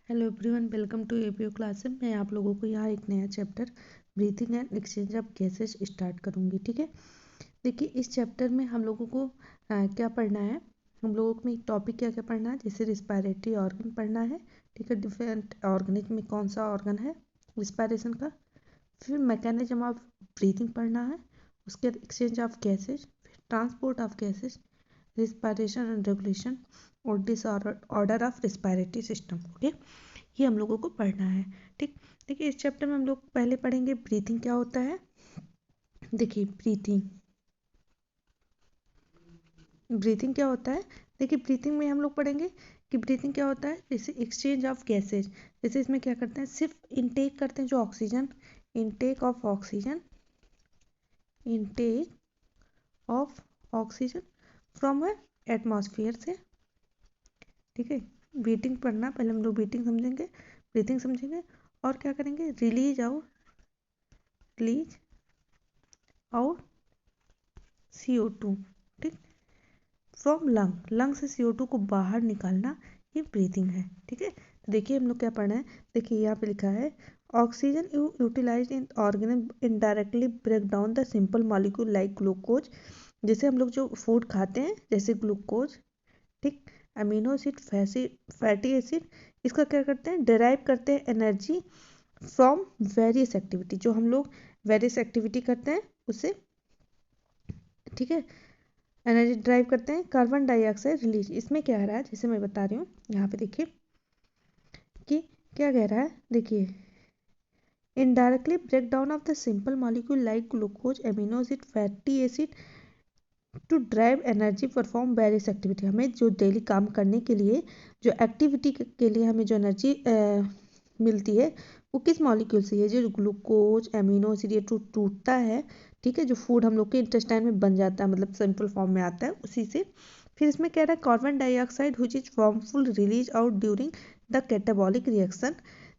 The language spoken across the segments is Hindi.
Hello everyone, welcome to APU classes. मैं आप लोगों को यहाँ एक नया chapter breathing and exchange of gases start करूँगी। ठीक है, देखिए इस चैप्टर में हम लोगों को क्या पढ़ना है। हम लोगों को टॉपिक क्या क्या पढ़ना है, जैसे रिस्पायरेटरी ऑर्गन पढ़ना है। ठीक है, डिफरेंट ऑर्गेनिज्म में कौन सा ऑर्गन है रिस्पायरेशन का। फिर मैकेनिज्म ऑफ ब्रीथिंग पढ़ना है। उसके बाद एक्सचेंज ऑफ गैसेज, फिर transport of gases, respiration and regulation और disorder of respiratory system. Okay, ये हम लोगों को पढ़ना है। ठीक, देखिए इस चैप्टर में हम लोग पहले पढ़ेंगे ब्रीथिंग क्या होता है। देखिए ब्रीथिंग क्या होता है। देखिए ब्रीथिंग में हम लोग पढ़ेंगे कि ब्रीथिंग क्या होता है। जैसे एक्सचेंज ऑफ गैसेज, जैसे इसमें क्या करते हैं, सिर्फ इनटेक करते हैं जो oxygen, intake of oxygen, intake of oxygen from atmosphere से। ठीक है, ब्रीथिंग पढ़ना, पहले हम लोग ब्रीथिंग समझेंगे और क्या करेंगे, रिलीज आउट CO2। ठीक, फ्रॉम लंग से CO2 को बाहर निकालना, ये ब्रीथिंग है। ठीक है, तो देखिए हम लोग क्या पढ़ना है। देखिए यहाँ पे लिखा है oxygen utilise in organism indirectly break down the simple molecule like glucose. जैसे हम लोग जो फूड खाते हैं जैसे ग्लूकोज, ठीक, अमीनो एसिड, फैटी एसिड, इसका क्या करते हैं, डिराइव करते हैं एनर्जी फ्रॉम वेरियस एक्टिविटी। जो हम लोग वेरियस एक्टिविटी करते हैं उससे, ठीक है, एनर्जी ड्राइव करते हैं। कार्बन डाइऑक्साइड रिलीज, इसमें क्या आ रहा है, जैसे मैं बता रही हूँ यहाँ पे देखिए कि क्या कह रहा है। देखिए indirectly break down of the simple molecule like glucose, amino acid, fatty acid to drive energy perform various activity. हमें जो डेली काम करने के लिए, जो एक्टिविटी के लिए हमें जो एनर्जी मिलती है वो किस मॉलिक्यूल से है, जो ग्लूकोज एमिनो एसिड ये टूटता है। ठीक है, जो फूड हम लोग के इंटेस्टाइन में बन जाता है, मतलब सिंपल फॉर्म में आता है उसी से। फिर इसमें कह रहा है carbon dioxide which is harmful release out during the catabolic reaction.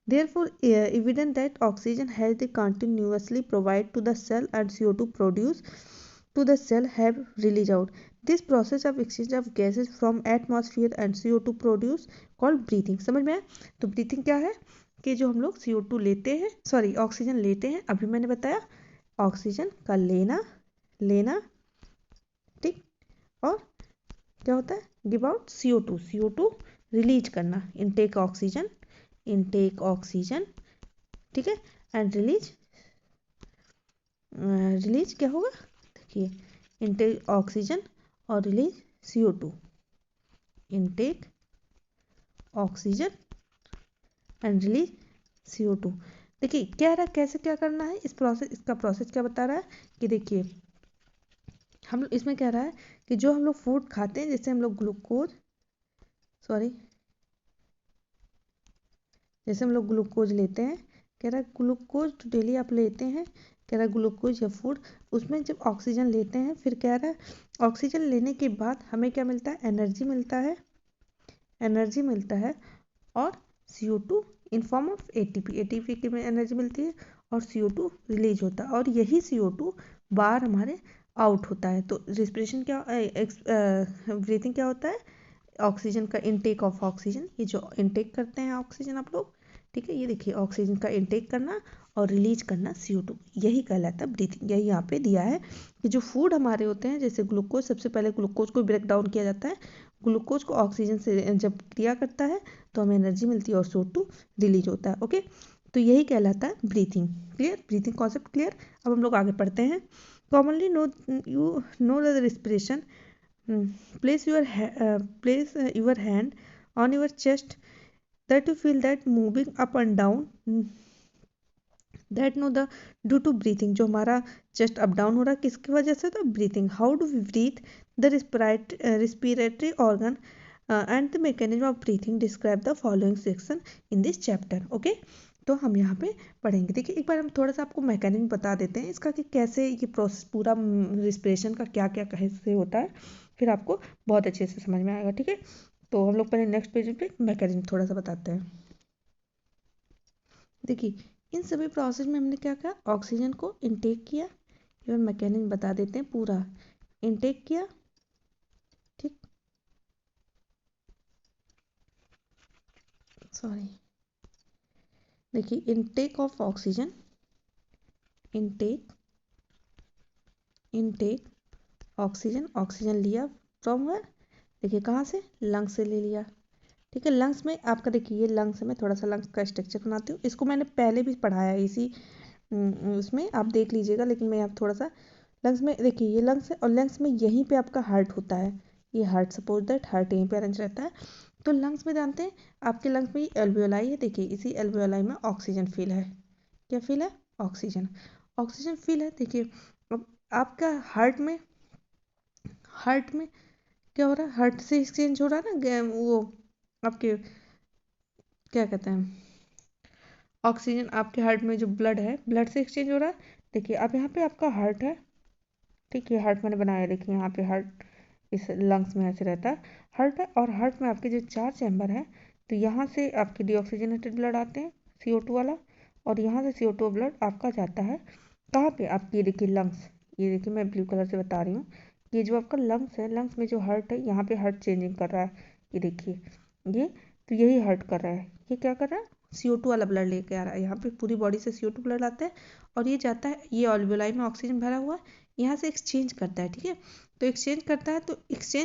Therefore, evident that oxygen has the continuously provide to the cell and CO2 produced to the cell have released out. This process of exchange of gases from atmosphere and CO2 produce called breathing। समझ में आया। तो ब्रीथिंग क्या है कि जो हम लोग CO2 लेते हैं, सॉरी ऑक्सीजन लेते हैं, अभी मैंने बताया ऑक्सीजन का लेना, ठीक, और क्या होता है, गिव आउट CO2 रिलीज करना, इनटेक ऑक्सीजन, ठीक है, एंड रिलीज क्या होगा, देखिए इनटेक ऑक्सीजन और release CO2, intake oxygen and release CO2। देखिए क्या रहा, कैसे क्या करना है इस प्रोसेस, इसका प्रोसेस क्या बता रहा है कि देखिए हम लोग इसमें कह रहा है कि जो हम लोग फूड खाते हैं, जैसे हम लोग ग्लूकोज लेते हैं, कह रहा है ग्लूकोज तो डेली आप लेते हैं, कह रहा है ग्लूकोज या फूड, उसमें जब ऑक्सीजन लेते हैं, फिर कह रहा है ऑक्सीजन लेने के बाद हमें क्या मिलता है, एनर्जी मिलता है और CO2 in form of ATP की में एनर्जी मिलती है और CO2 रिलीज होता है, और यही CO2 बाहर हमारे आउट होता है। तो रिस्पिरेशन क्या, ब्रीथिंग क्या होता है, ऑक्सीजन का इनटेक ऑफ ऑक्सीजन, ये जो इनटेक करते हैं ऑक्सीजन आप लोग, ठीक है, ये देखिए ऑक्सीजन का इनटेक करना और रिलीज करना CO2, यही कहलाता है ब्रीथिंग। यही यहाँ पे दिया है कि जो फूड हमारे होते हैं, जैसे ग्लूकोज, सबसे पहले ग्लूकोज को ब्रेक डाउन किया जाता है, ग्लूकोज को ऑक्सीजन से जब क्रिया करता है तो हमें एनर्जी मिलती है और CO2 रिलीज होता है। ओके, तो यही कहलाता है breathing. Clear, breathing concept clear. अब हम लोग आगे पढ़ते हैं। Commonly know the respiration, place your hand on your chest that you feel that moving up and down, that know the due to breathing, जो हमारा चेस्ट अप डाउन हो रहा है किसकी वजह से, तो breathing. How do we breathe, the respiratory organ and the mechanism of breathing describe the following section in this chapter. Okay, तो हम यहाँ पे पढ़ेंगे। देखिए एक बार हम थोड़ा सा आपको मैकेनिज्म बता देते हैं इसका कि कैसे ये प्रोसेस पूरा रिस्पिरेशन का क्या क्या कैसे होता है, फिर आपको बहुत अच्छे से समझ में आएगा। ठीक है, तो हम लोग पहले नेक्स्ट पेज पे मैकेनिज्म थोड़ा सा बताते हैं। देखिए इन सभी प्रोसेस में हमने क्या किया, ऑक्सीजन को इनटेक किया, ये मैकेनिज्म बता देते हैं पूरा। इनटेक किया, ठीक, सॉरी, देखिए intake of oxygen, intake oxygen, oxygen लिया फ्रॉम वेयर, देखिए कहाँ से, लंग्स से ले लिया। ठीक है, लंग्स में आपका देखिए ये लंग्स में थोड़ा सा लंग्स का स्ट्रक्चर बनाती हूँ, इसको मैंने पहले भी पढ़ाया है इसी उसमें, आप देख लीजिएगा, लेकिन मैं आप थोड़ा सा लंग्स में देखिए ये लंग्स है और लंग्स में यहीं पे आपका हार्ट होता है, ये हार्ट, सपोज दैट हार्ट यहीं पे अरेंज रहता है। तो लंग्स में जानते हैं आपके लंग्स में एल्वियोलाई है, देखिए इसी एल्वियोलाई में ऑक्सीजन फिल है, क्या फिल है, ऑक्सीजन, ऑक्सीजन फिल है। देखिए अब आपका हार्ट में क्या हो रहा है, हार्ट से एक्सचेंज हो रहा है ना वो आपके क्या कहते हैं, ऑक्सीजन आपके हार्ट में जो ब्लड है, ब्लड से एक्सचेंज हो रहा है। देखिए अब यहाँ पे आपका हार्ट है, ठीक है, हार्ट मैंने बनाया, देखिए यहाँ पे हार्ट इस लंग्स में ऐसे रहता है, हार्ट है, और हार्ट में आपके जो 4 चैम्बर है, तो यहाँ से आपके डीऑक्सीजनेटेड ब्लड आते हैं CO2 वाला, और यहाँ से CO2 ब्लड आपका जाता है कहाँ पे, आपकी ये देखिए लंग्स, ये देखिए मैं ब्लू कलर से बता रही हूँ, ये जो आपका लंग्स है, लंग्स में जो हार्ट है, यहाँ पे हार्ट चेंजिंग कर रहा है, ये देखिए ये, तो यही हार्ट कर रहा है, ये क्या कर रहा है, CO2 वाला ब्लड लेके आ रहा है, यहाँ पे पूरी बॉडी से CO2 ब्लड आता है और ये जाता है, ये ऑल्वियोलाई में ऑक्सीजन भरा हुआ है, यहाँ से एक्सचेंज करता है, ठीक है, तो एक्सचेंज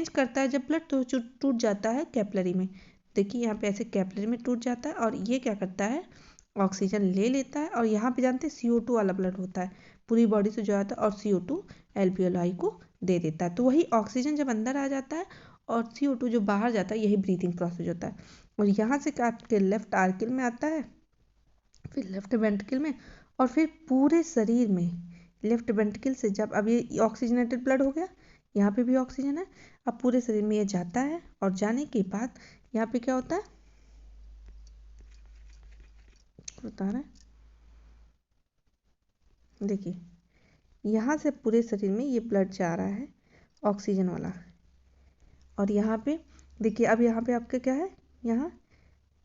करता है जब ब्लड, तो टूट जाता है कैपिलरी में, देखिए यहाँ पे ऐसे कैपिलरी में टूट जाता है, और ये क्या करता है, ऑक्सीजन ले लेता है, और यहाँ पे जानते हैं CO2 वाला ब्लड होता है, पूरी बॉडी से जो आता है, और CO2 एल्वियोलाई को दे देता है, तो वही ऑक्सीजन जब अंदर आ जाता है और CO2 जो बाहर जाता है, यही ब्रीथिंग प्रोसेस होता है, और यहाँ से आपके लेफ्ट आर्किल में आता है, फिर लेफ्ट वेंट्रिकल में, और फिर पूरे शरीर में, लेफ्ट वेंट्रिकल से जब अब ये ऑक्सीजनेटेड ब्लड हो गया, यहाँ पे भी ऑक्सीजन है, अब पूरे शरीर में ये जाता है, और जाने के बाद यहाँ पे क्या होता है, बता रहे हैं, देखिए यहाँ से पूरे शरीर में ये ब्लड जा रहा है ऑक्सीजन वाला, और यहाँ पे देखिए अब यहाँ पे आपका क्या है, यहाँ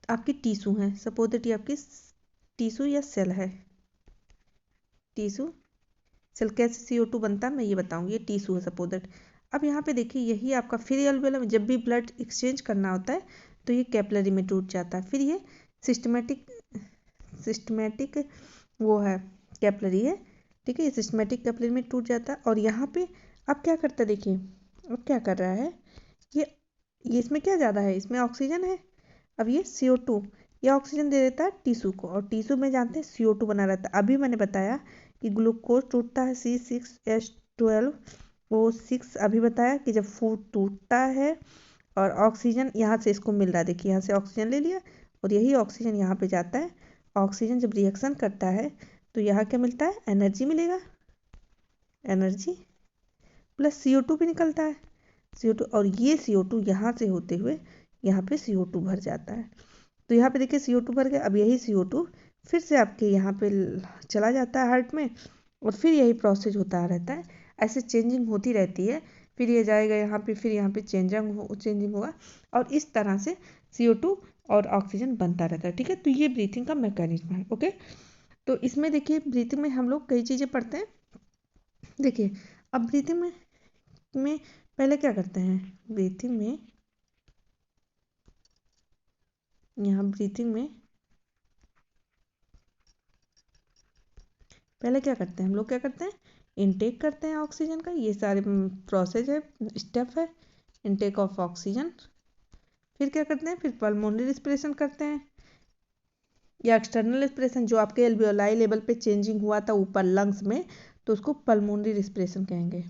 आपकी टीशू है, सपोज दैट ये आपकी टीशू या सेल है, टीशू सेल कैसे CO2 बनता है मैं ये बताऊंगी, ये टीशू है सपोज दैट। अब यहाँ पे देखिए यही आपका फिर एल्वियोलाई में जब भी ब्लड एक्सचेंज करना होता है, तो ये कैपिलरी में टूट जाता है, फिर ये सिस्टमेटिक वो है, कैपिलरी है, ठीक है, ये सिस्टमेटिक कैपिलरी में टूट जाता है, और यहाँ पे अब क्या करता है, देखिए अब क्या कर रहा है, ये ये इसमें क्या ज़्यादा है, इसमें ऑक्सीजन है, अब ये CO2, ये ऑक्सीजन दे देता है टीशू को, और टीशू में जानते हैं CO2 बना रहता है, अभी मैंने बताया कि ग्लूकोज टूटता है C6H12O6, अभी बताया कि जब फूड टूटता है और ऑक्सीजन यहाँ से इसको मिल रहा है, देखिए यहाँ से ऑक्सीजन ले लिया, और यही ऑक्सीजन यहाँ पे जाता है, ऑक्सीजन जब रिएक्शन करता है तो यहाँ क्या मिलता है, एनर्जी मिलेगा, एनर्जी प्लस CO2 भी निकलता है, CO2, और ये CO2 यहाँ से होते हुए यहाँ पे CO2 भर जाता है, तो यहाँ पे देखिए CO2 भर गया, अब यही CO2 फिर से आपके यहाँ पे चला जाता है हार्ट में, और फिर यही प्रोसेस होता रहता है, ऐसे चेंजिंग होती रहती है, फिर ये जाएगा यहाँ पे, फिर यहाँ पे चेंजिंग होगा, और इस तरह से CO2 और ऑक्सीजन बनता रहता है, ठीक है, तो ये ब्रीथिंग का मैकेनिज्म है, ओके। तो इसमें देखिए ब्रीथिंग में हम लोग कई चीज़ें पढ़ते हैं, देखिए अब ब्रीथिंग में पहले क्या करते हैं, ब्रीथिंग में, यहाँ ब्रीथिंग में पहले क्या करते हैं, हम लोग क्या करते हैं, इनटेक करते हैं ऑक्सीजन का, ये सारे प्रोसेस है, स्टेप है, इनटेक ऑफ ऑक्सीजन, फिर क्या करते हैं, फिर पल्मोनरी रिस्पिरेशन करते हैं, या एक्सटर्नल रिस्पिरेशन, जो आपके एल्वियोलाई लेवल पे चेंजिंग हुआ था ऊपर लंग्स में, तो उसको पल्मोनरी रिस्पिरेशन कहेंगे,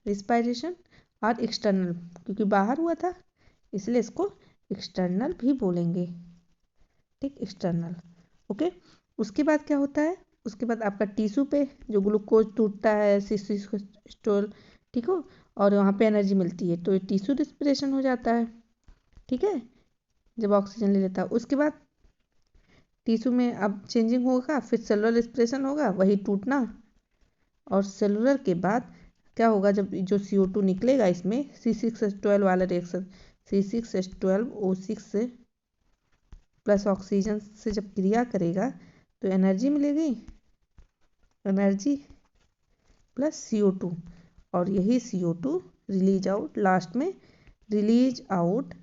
रिस्पायरेशन, और एक्सटर्नल क्योंकि बाहर हुआ था इसलिए इसको एक्सटर्नल भी बोलेंगे, ठीक, एक्सटर्नल, ओके। उसके बाद क्या होता है, उसके बाद आपका टिश्यू पे जो ग्लूकोज टूटता है सिस्टोल, ठीक हो, और वहाँ पे एनर्जी मिलती है, तो ये टिश्यू रिस्पिरेशन हो जाता है, ठीक है, जब ऑक्सीजन ले लेता है, उसके बाद टिश्यू में अब चेंजिंग होगा, फिर सेलुलर रिस्पिरेशन होगा, वही टूटना, और सेलुलर के बाद क्या होगा, जब जो CO2 निकलेगा इसमें C6H12 वाला रिएक्शन, C6H12O6 से प्लस ऑक्सीजन से जब क्रिया करेगा तो एनर्जी मिलेगी, एनर्जी प्लस CO2, और यही CO2 रिलीज आउट, लास्ट में release out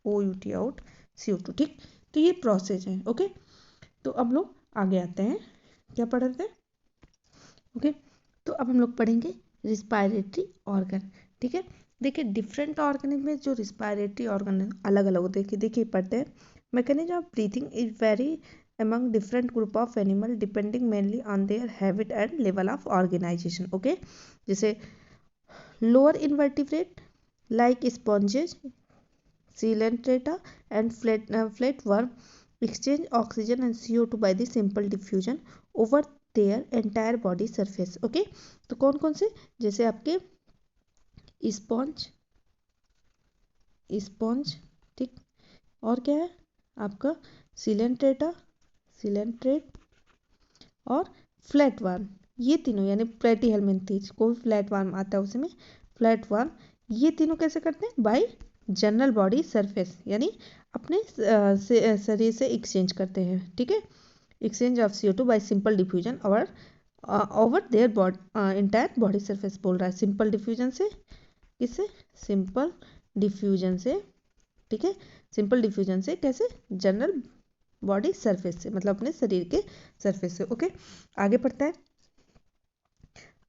OUT out CO2, ठीक। तो ये प्रोसेस है, ओके। तो अब लोग आगे आते हैं, क्या पढ़ रहे थे, ओके। तो अब हम लोग पढ़ेंगे रिस्पायरेटरी ऑर्गन, ठीक है। देखिए डिफरेंट ऑर्गन में जो रिस्पायरेटरी ऑर्गन है अलग अलग होते हैं। देखिए पढ़ते हैं, mechanism of breathing is very among different group of animal depending mainly on their habit and level of organization, okay। जैसे lower invertebrate like sponges, coelenterata and flatworm exchange oxygen and CO2 by the simple diffusion over their entire body surface, okay। तो कौन कौन से, जैसे आपके स्पॉन्ज, ठीक, और क्या है आपका सिलेंट्रेट और फ्लैटवर्म, ये तीनों यानी प्लेटी हेलमिंथीज, कोई फ्लैटवर्म आता है उसमें फ्लैटवर्म, ये तीनों कैसे करते हैं, बाय जनरल बॉडी सरफेस, यानी अपने शरीर से एक्सचेंज करते हैं, ठीक है। Exchange of CO2 by simple diffusion और over their entire body surface बोल रहा है, सिंपल डिफ्यूजन से, किससे, सिंपल डिफ्यूजन से, ठीक है। सिंपल डिफ्यूजन से कैसे, जनरल बॉडी सरफेस से, मतलब अपने शरीर के सरफेस से, ओके। आगे पढ़ता है,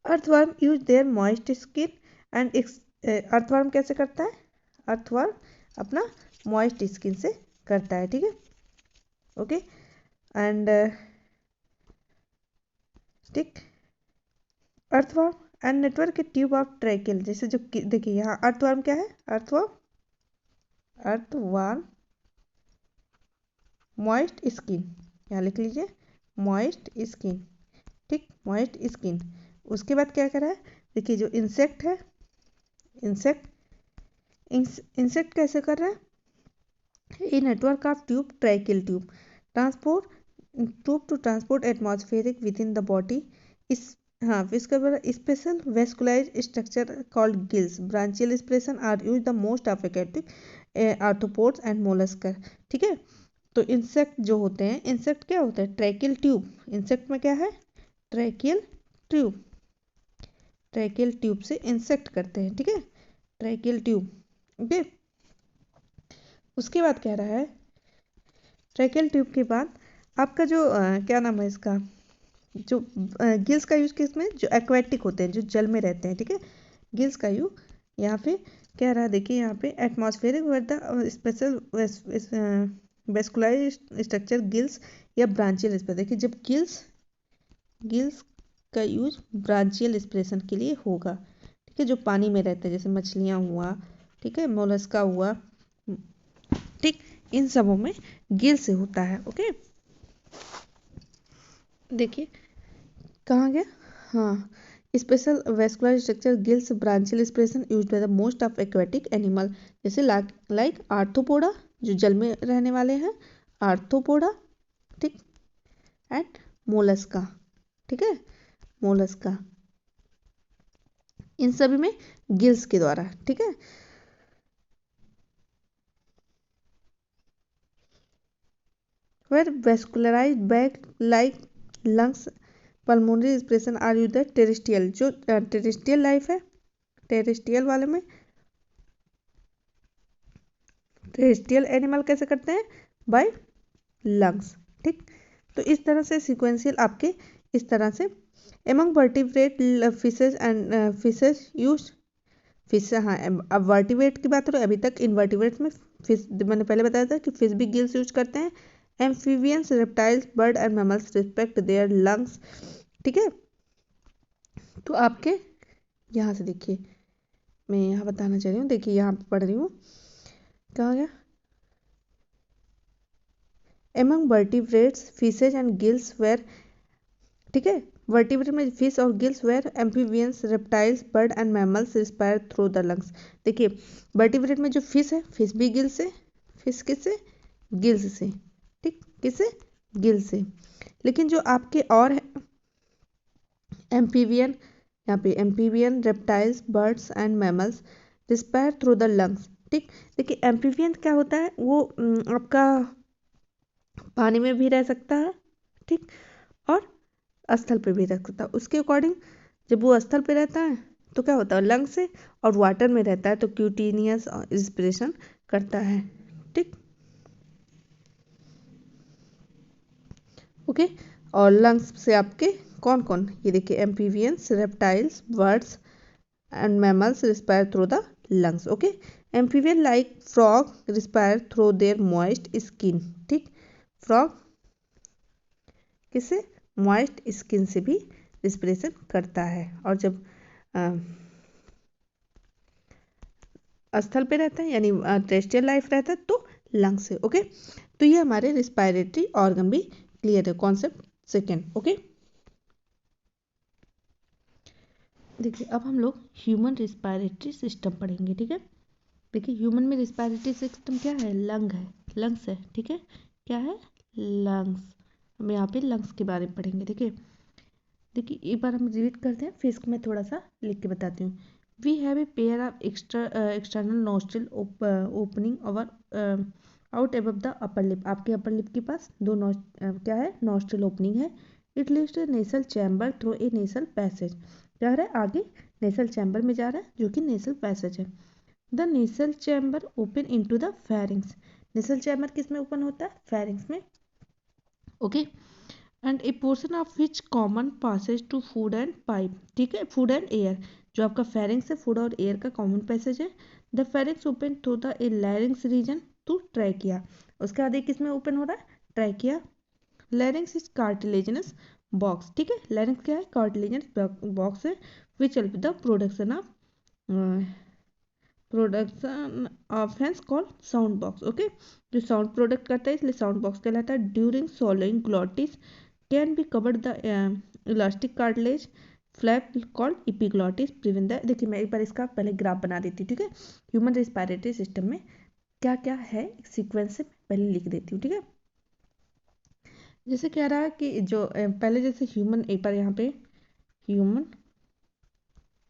earthworm use their moist skin and earthworm कैसे करता है, अर्थवर्म अपना मॉइस्ट स्किन से करता है, ठीक है, ओके। एंड ठीक, अर्थवर्म एंड नेटवर्क के ट्यूब ऑफ ट्रैकिल, जैसे जो देखिए यहाँ अर्थवर्म क्या है, अर्थवर्म मॉइस्ट स्किन, यहाँ लिख लीजिए मॉइस्ट स्किन, ठीक, मॉइस्ट स्किन। उसके बाद क्या कर रहा है, देखिए जो इंसेक्ट है, इंसेक्ट कैसे कर रहा है, a network of tube tracheal tube transport tube to transport atmospheric within the body is, हाँ इसका special vascularise structure called gills, branchial expression are used the most of aquatic arthropods and mollusca, ठीक है। तो इंसेक्ट जो होते हैं, इंसेक्ट क्या होता है, ट्रैकियल ट्यूब, इंसेक्ट में क्या है, ट्रैकियल ट्यूब से इंसेक्ट करते हैं, ठीक है, ट्रैकियल ट्यूब, ओके। उसके बाद कह रहा है, ट्रैकियल ट्यूब के बाद आपका जो क्या नाम है इसका, जो गिल्स का यूज किस में, जो एक्वेटिक होते हैं, जो जल में रहते हैं, ठीक है, गिल्स का यूज यहाँ पे कह रहा है, देखिए यहाँ पे atmospheric with the special vascular structure gills या ब्रांचियल स्पेस, देखिए जब गिल्स का यूज ब्रांचियल एक्सप्रेशन के लिए होगा, ठीक है, जो पानी में रहते हैं, जैसे मछलियाँ हुआ, ठीक है, मोलस्का हुआ, ठीक, इन सबों में गिल से होता है, ओके। देखिए कहाँ गया, हाँ, special vascular structure gills branchial expression used by the most of aquatic animal, जैसे लाइक आर्थ्रोपोडा, जो जल में रहने वाले हैं, आर्थ्रोपोडा, ठीक, एंड मोलस्का, ठीक है, मोलस्का, इन सभी में गिल्स के द्वारा, ठीक है। where vascularized bag like lungs pulmonary respiration are used the terrestrial, जो टेरेस्ट्रियल लाइफ है, टेरेस्ट्रियल वाले में टेरेस्ट्रियल एनिमल कैसे करते हैं, बाय लंग्स, ठीक। तो इस तरह से सिक्वेंशियल आपके इस तरह से among vertebrate fishes and fishes use fish, हाँ अब वर्टिब्रेट की बात करो, अभी तक इनवर्टिब्रेट में फिश, मैंने पहले बताया था कि फिश भी गिल्स यूज करते हैं, amphibians reptiles bird and mammals respect their lungs, ठीक है। तो आपके यहाँ से देखिए, मैं यहाँ बताना चाह रही हूँ, देखिए यहाँ पे पढ़ रही हूँ, कहाँ गया, among vertebrates fishes and gills where, ठीक है, वर्टिब्रेट में फिश और gills where amphibians reptiles bird and mammals respire through the lungs, देखिए वर्टिब्रेट में जो फिश है, फिश भी गिल्स से, फिश किससे, गिल्स से, ठीक, किससे, गिल्स से। लेकिन जो आपके और है एम्फीबियन, यहाँ पे amphibian reptiles birds and mammals respire through the lungs, ठीक। देखिए एम्फीबियन क्या होता है, वो आपका पानी में भी रह सकता है, ठीक, और स्थल पे भी रह सकता है, उसके अकॉर्डिंग जब वो स्थल पे रहता है तो क्या होता है, लंग से, और वाटर में रहता है तो क्यूटिनियस रिस्पिरेशन करता है, ओके। और लंग्स से आपके कौन कौन, ये देखिए amphibians, reptiles, birds and mammals respire through the lungs. Okay. Amphibian like frog respire through their moist skin. ठीक, फ्रॉग किससे, मॉइस्ट स्किन से भी रिस्पिरेशन करता है। और जब स्थल पे रहता है यानी टेरेस्ट्रियल लाइफ रहता है तो लंग्स से। ओके, तो ये हमारे रिस्पायरेटरी ऑर्गन भी क्लियर है, कॉन्सेप्ट सेकेंड। ओके, देखिए अब हम लोग ह्यूमन रिस्पायरेटरी सिस्टम पढ़ेंगे। ठीक है, देखिए ह्यूमन में रिस्पायरेटरी सिस्टम क्या है, लंग है, लंग्स है। ठीक है, क्या है, लंग्स। हम यहाँ पे लंग्स के बारे में पढ़ेंगे। ठीक है, देखिए एक बार हम रिपीट करते हैं, फिर इसको मैं थोड़ा सा लिख के बताती हूँ। We have a pair of external nostril opening over out above the upper lip. आपके अपर लिप के पास दो क्या है, नोस्ट्रिल ओपनिंग है। It leads to nasal chamber through a nasal passage. क्या रहा है, आगे नेसल चैम्बर में जा रहा है जो कि नेसल पैसेज है। The nasal chamber open into the pharynx. Nasal chamber किस में ओपन होता है, फेरिंग्स में। Okay, and a portion of which common passage to food and pipe. ठीक है, फूड एंड एयर, जो आपका फेरिंग्स है, फूड और एयर का कॉमन पैसेज है। The pharynx open through the a larynx region to trachea. उसके बाद एक किसमें ओपन हो रहा है, trachea. Larynx is cartilaginous box. ठीक है, लैरिंग्स क्या है, कार्टिलेजिनस बॉक्स है which help the production of hence called sound box. Okay, जो साउंड प्रोडक्ट करता है इसलिए साउंड बॉक्स कहलाता है। During swallowing glottis can be covered the elastic cartilage flap called इपिग्लॉटिस prevent the. देखिए मैं एक बार इसका पहले ग्राफ बना देती हूँ। ठीक है, ह्यूमन रेस्पिरेटरी सिस्टम में क्या क्या है सीक्वेंस से पहले लिख देती हूँ। ठीक है, जैसे कह रहा है कि जो पहले जैसे ह्यूमन, एक बार यहाँ पे ह्यूमन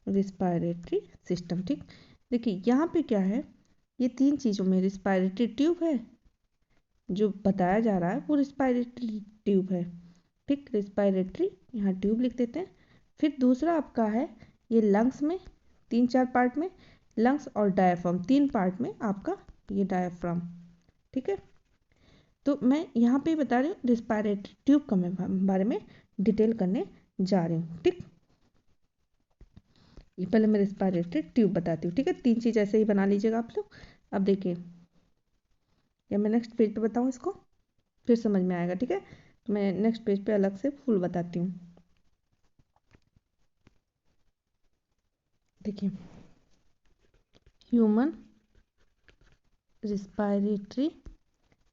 रिस्पायरेटरी सिस्टम। ठीक, देखिए यहाँ पे क्या है, ये तीन चीज़ों में रिस्पायरेटरी ट्यूब है, जो बताया जा रहा है वो रिस्पायरेटरी ट्यूब है। ठीक, रिस्पायरेटरी यहाँ ट्यूब लिख देते हैं। फिर दूसरा आपका है ये लंग्स में, तीन चार पार्ट में, लंग्स और डायाफ्राम तीन पार्ट में आपका ये डायाफ्राम। ठीक है, तो मैं यहाँ पे बता रही हूँ रिस्पायरेटरी ट्यूब का मैं बारे में डिटेल करने जा रही हूँ। ठीक, ये पहले मैं रिस्पायरेटरी ट्यूब बताती हूँ। ठीक है, तीन चीज़ ऐसे ही बना लीजिएगा आप लोग। अब देखिए, या मैं नेक्स्ट पेज पे बताऊँ इसको, फिर समझ में आएगा। ठीक है, तो मैं नेक्स्ट पेज पे अलग से फुल बताती हूँ। देखिए, ह्यूमन रिस्पायरेटरी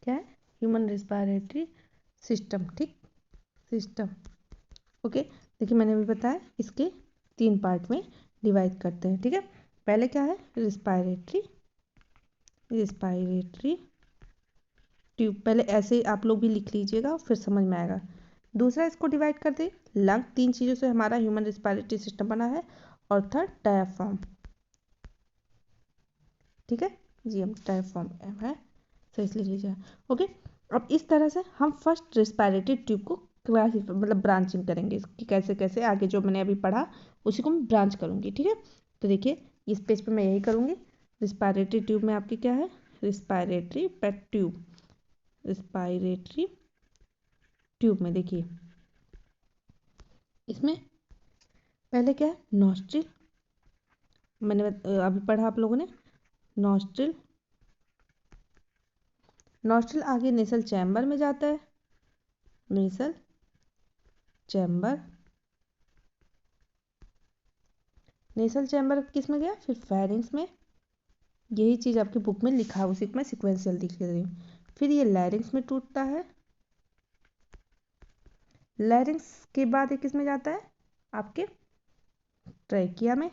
क्या है, ह्यूमन रिस्पायरेटरी सिस्टम। ठीक, सिस्टम। ओके, देखिए मैंने भी बताया इसके तीन पार्ट में डिवाइड करते हैं। ठीक है, पहले क्या है, रिस्पायरेटरी, रिस्पायरेटरी ट्यूब, पहले ऐसे ही आप लोग भी लिख लीजिएगा फिर समझ में आएगा। दूसरा इसको डिवाइड कर दे, लंग, तीन चीज़ों से हमारा ह्यूमन रिस्पायरेटरी सिस्टम बना है। और थर्ड डायाफ्राम। ठीक है जी, हम डायाफ्राम है, सही से लिख लीजिए। ओके, अब इस तरह से हम फर्स्ट रिस्पायरेटरी ट्यूब को क्लासिफाई मतलब ब्रांचिंग करेंगे इसकी, कैसे कैसे आगे जो मैंने अभी पढ़ा उसी को मैं ब्रांच करूँगी। ठीक है, तो देखिए इस पेज पे मैं यही करूँगी। रिस्पायरेटरी ट्यूब में आपकी क्या है, रिस्पायरेटरी पेट ट्यूब, रिस्पायरेटरी ट्यूब में देखिए इसमें पहले क्या है, नॉस्ट्रिल, मैंने अभी पढ़ा आप लोगों ने, नॉस्ट्रिल, नॉस्ट्रिल आगे नेसल चैम्बर में जाता है, नेसल चैम्बर, नेसल चैम्बर किस में गया, फिर फेरिंग्स में। यही चीज़ आपकी बुक में लिखा है, उसी को मैं सिक्वेंशियल लिख रही हूँ। फिर ये लैरिंग्स में टूटता है, लैरिंग्स के बाद ये किस में जाता है, आपके ट्रैकिया में,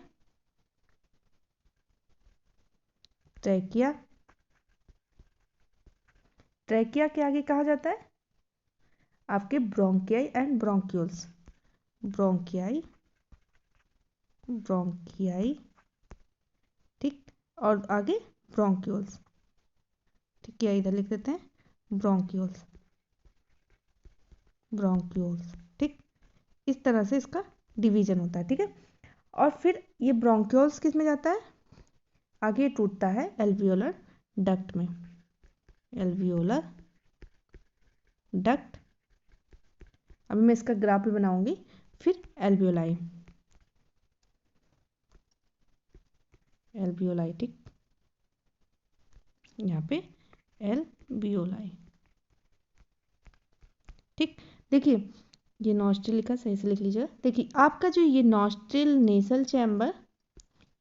ट्रैकिया, ट्रैकिया के आगे कहा जाता है आपके ब्रोंकियाई एंड ब्रोंक्यूल्स, ब्रोंकियाई, ब्रोंकियाई। ठीक, और आगे ब्रोंक्यूल्स। ठीक है, इधर लिख देते हैं ब्रोंक्यूल्स, ब्रोंक्यूल्स। ठीक, इस तरह से इसका डिवीजन होता है। ठीक है, और फिर ये ब्रोंक्यूल्स किस में जाता है, आगे टूटता है एल्वियोलर डक्ट में, एल्वियोलर डक्ट अभी मैं इसका ग्राफ भी बनाऊंगी। फिर एल्वियोलाई, एल्वियोलाई, ठीक, यहाँ पे एल्वियोलाई, ठीक। देखिए ये नॉस्ट्रिल लिखा, सही से लिख लीजिएगा। देखिए आपका जो ये नॉस्ट्रिल नेसल चैम्बर,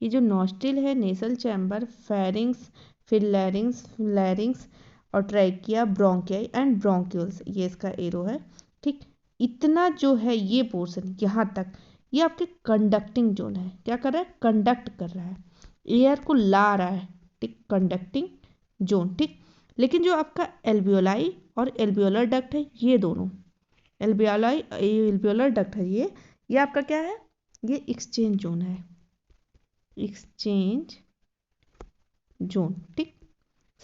ये जो नॉस्ट्रिल है, नेसल चैम्बर, फेरिंग्स, फिर लैरिंग्स और ट्रैकिया, ब्रोंकियाई एंड ब्रोंक्यूल्स, ये इसका एरो है, ठीक। इतना जो है ये पोर्शन यहाँ तक, ये आपके कंडक्टिंग जोन है। क्या कर रहा है? कंडक्ट कर रहा है, एयर को ला रहा है, ठीक, कंडक्टिंग जोन, ठीक। लेकिन जो आपका एल्वियोलाई और एल्वियोलर डक्ट है, ये दोनों एल्वियोलाई एल्वियोलर डक्ट है, ये आपका क्या है? ये एक्सचेंज जोन है, एक्सचेंज जोन, ठीक।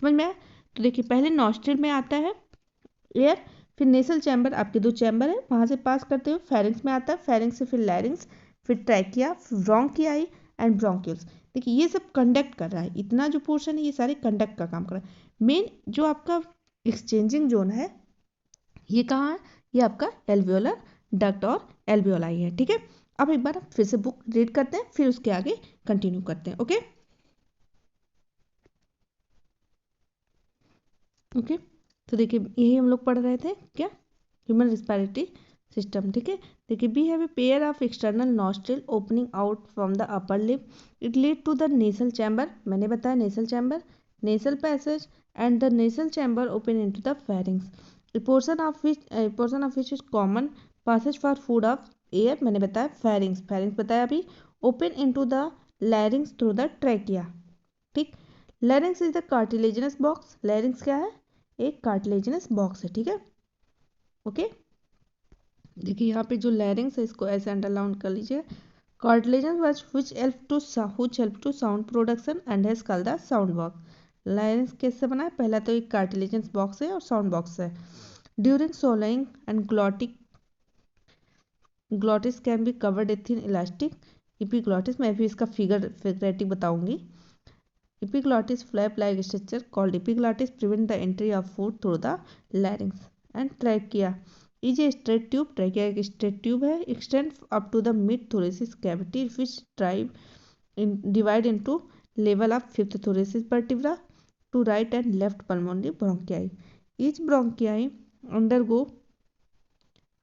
समझ में आया? तो देखिए पहले नॉस्ट्रिल में आता है एयर, फिर नेसल चैम्बर, आपके दो चैम्बर है, वहां से पास करते हुए फेरिंग्स में आता है, फेरिंग्स से फिर लैरिंग्स, फिर ट्रैकिया, ब्रोंकियाई एंड ब्रोंक्यूल्स। देखिए ये सब कंडक्ट कर रहा है, इतना जो पोर्शन है ये सारे कंडक्ट का काम कर रहा है। मेन जो आपका एक्सचेंजिंग जोन है ये कहाँ है? ये आपका एल्वियोलर डक्ट और एल्वियोलाई है, ठीक है। अब एक बार फिर से बुक रीड करते हैं, फिर उसके आगे कंटिन्यू करते हैं। ओके ओके, तो देखिए यही हम लोग पढ़ रहे थे, क्या? ह्यूमन रिस्पिरेटरी सिस्टम, ठीक है। देखिए we have a pair of external nostril opening out from the upper lip, it lead to the nasal chamber, मैंने बताया nasal chamber, nasal passage and the nasal chamber open into the pharynx, a portion of which is common passage for food of air, मैंने बताया फेरिंग्स, फेरिंग्स बताया अभी, open into the larynx through the trachea, ठीक। Larynx is the cartilaginous box, larynx क्या है? एक कार्टिलेजिनस बॉक्स है, ठीक है। ओके देखिए यहाँ पे जो लैरिंग्स है इसको ऐसे अंडरलाइन कर लीजिए, cartilaginous which help to sound production and has called the sound box। लैरिंग्स कैसे बना है? पहला तो एक कार्टिलेजिनस बॉक्स है और साउंड बॉक्स है। During swallowing and glottis can be covered with thin elastic epiglottis, मैं भी इसका फिगरेटिव बताऊंगी। Epiglottis flap-like structure called epiglottis prevent the entry of food through the larynx, and trachea is a straight tube, trachea एक straight tube है, extend up to the mid thoracic cavity which divide into level of fifth thoracic vertebra to right and left pulmonary bronchi, each bronchi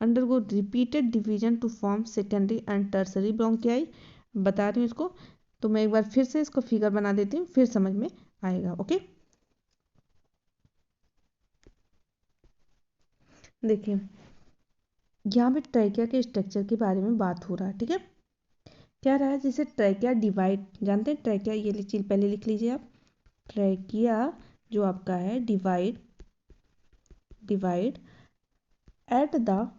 undergo repeated division to form secondary and tertiary bronchi। बता रही हूँ इसको, तो मैं एक बार फिर से इसको फिगर बना देती हूँ, फिर समझ में आएगा। ओके देखिए यहाँ पे ट्रैकिया के स्ट्रक्चर के बारे में बात हो रहा है, ठीक है। क्या रहा है? जैसे ट्रैकिया डिवाइड, जानते हैं ट्रैकिया, ये चीज पहले लिख लीजिए आप। ट्रैकिया जो आपका है divide at the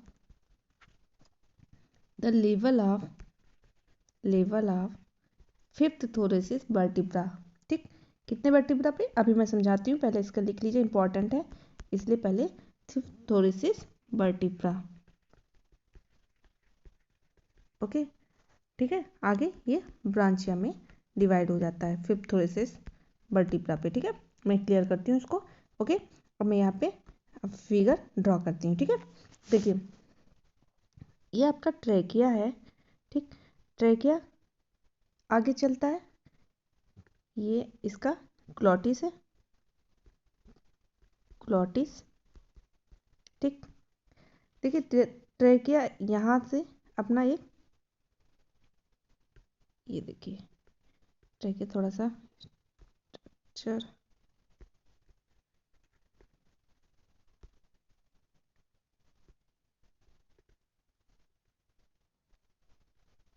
level of fifth thoracic vertebra, ठीक। कितने वर्टिब्रा पे? अभी मैं समझाती हूँ, पहले इसका लिख लीजिए, इंपॉर्टेंट है इसलिए पहले फिफ्थ थोरेसिस वर्टिब्रा। ओके ठीक है, आगे ये ब्रांचिया में डिवाइड हो जाता है फिफ्थ थोरेसिस वर्टिब्रा पे, ठीक है। मैं क्लियर करती हूँ इसको। ओके अब मैं यहाँ पे फिगर ड्रॉ करती हूँ, ठीक है। देखिए ये आपका ट्रैकिया है, ठीक। ट्रैकिया आगे चलता है, ये इसका ग्लॉटिस है, ग्लॉटिस, ठीक। देखिए ट्रैकिया यहाँ से अपना ये देखिए ट्रैकिया थोड़ा सा स्ट्रक्चर,